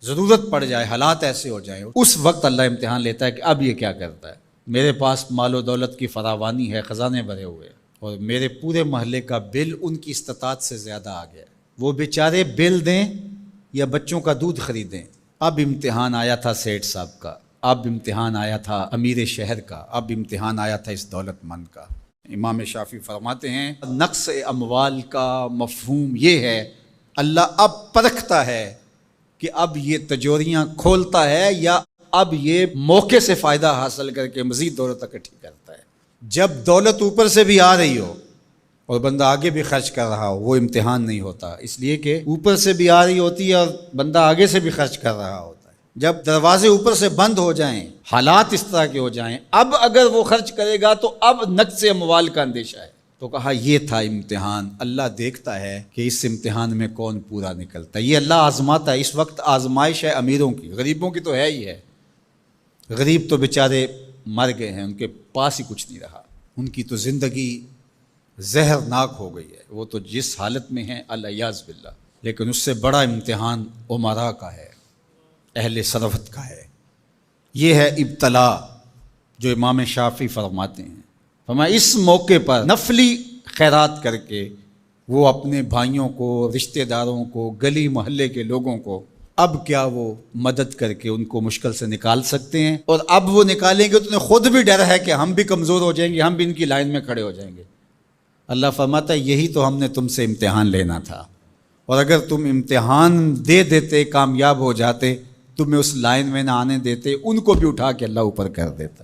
ضرورت پڑ جائے، حالات ایسے ہو جائیں، اس وقت اللہ امتحان لیتا ہے کہ اب یہ کیا کرتا ہے۔ میرے پاس مال و دولت کی فراوانی ہے، خزانے بھرے ہوئے، اور میرے پورے محلے کا بل ان کی استطاعت سے زیادہ آ گیا، وہ بیچارے بل دیں یا بچوں کا دودھ خریدیں۔ اب امتحان آیا تھا سیٹھ صاحب کا، اب امتحان آیا تھا امیر شہر کا، اب امتحان آیا تھا اس دولت مند کا۔ امام شافعی فرماتے ہیں نقص اموال کا مفہوم یہ ہے، اللہ اب پرکھتا ہے کہ اب یہ تجوریاں کھولتا ہے یا اب یہ موقع سے فائدہ حاصل کر کے مزید دولت اکٹھی کرتا ہے۔ جب دولت اوپر سے بھی آ رہی ہو اور بندہ آگے بھی خرچ کر رہا ہو، وہ امتحان نہیں ہوتا، اس لیے کہ اوپر سے بھی آ رہی ہوتی ہے اور بندہ آگے سے بھی خرچ کر رہا ہوتا ہے۔ جب دروازے اوپر سے بند ہو جائیں، حالات اس طرح کے ہو جائیں، اب اگر وہ خرچ کرے گا تو اب نقص اموال کا اندیشہ ہے۔ تو کہا یہ تھا امتحان، اللہ دیکھتا ہے کہ اس امتحان میں کون پورا نکلتا ہے، یہ اللہ آزماتا ہے۔ اس وقت آزمائش ہے امیروں کی، غریبوں کی تو ہے ہی ہے، غریب تو بیچارے مر گئے ہیں، ان کے پاس ہی کچھ نہیں رہا، ان کی تو زندگی زہرناک ہو گئی ہے، وہ تو جس حالت میں ہیں الیاذ باللہ۔ لیکن اس سے بڑا امتحان امراء کا ہے، اہل ثروت کا ہے، یہ ہے ابتلا جو امام شافعی فرماتے ہیں۔ فرمایا اس موقع پر نفلی خیرات کر کے وہ اپنے بھائیوں کو، رشتہ داروں کو، گلی محلے کے لوگوں کو اب کیا وہ مدد کر کے ان کو مشکل سے نکال سکتے ہیں، اور اب وہ نکالیں گے تو انہیں خود بھی ڈر ہے کہ ہم بھی کمزور ہو جائیں گے، ہم بھی ان کی لائن میں کھڑے ہو جائیں گے۔ اللہ فرماتا ہے یہی تو ہم نے تم سے امتحان لینا تھا، اور اگر تم امتحان دے دیتے، کامیاب ہو جاتے، تمہیں اس لائن میں نہ آنے دیتے، ان کو بھی اٹھا کے اللہ اوپر کر دیتا۔